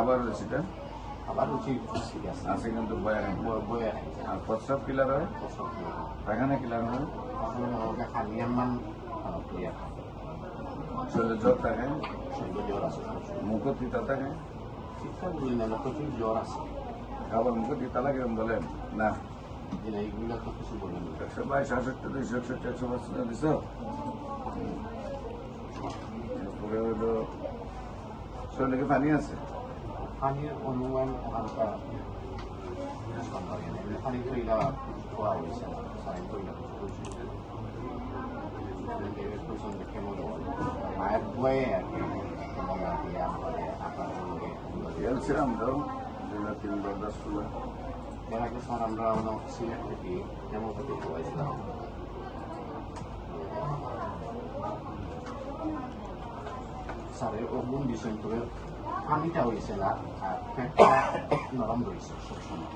আবার সেটা আবার রুচি ঠিক আছে আছে কিন্তু বয়া নাই বয়ে আর প্রস্রাব কিলার হয় পায়খানা কিলার হয় খালিয়ামান ক্লিয়ার শরীরে জ্বর থাকে শরীরে জ্বর আছে মুখ তিতা থাকে ঠিকঠাক বলি না প্রচুর জ্বর আছে খাবার মুখ তিতা লাগে বলেন না এইগুলো তো কিছু বলেন 122 66 261 162 দিছ এরপরে হলো শরীরে পানি আছে পানির অনুমান হালকা পানি তৈলা খোয়া হয়েছে সাইন তৈলা কিছু কেমন মায়ের বয়ে আর কি গেছিলাম তো 2-3 বার 10 বার এর আগে স্যার আমরা সিলেট থেকে হেমোপ্যাথি খোয়াইছিলাম স্যারের অগুন বিষয় তবে পানিটা হয়েছে না আর পেটটা নরম রয়েছে সবসময়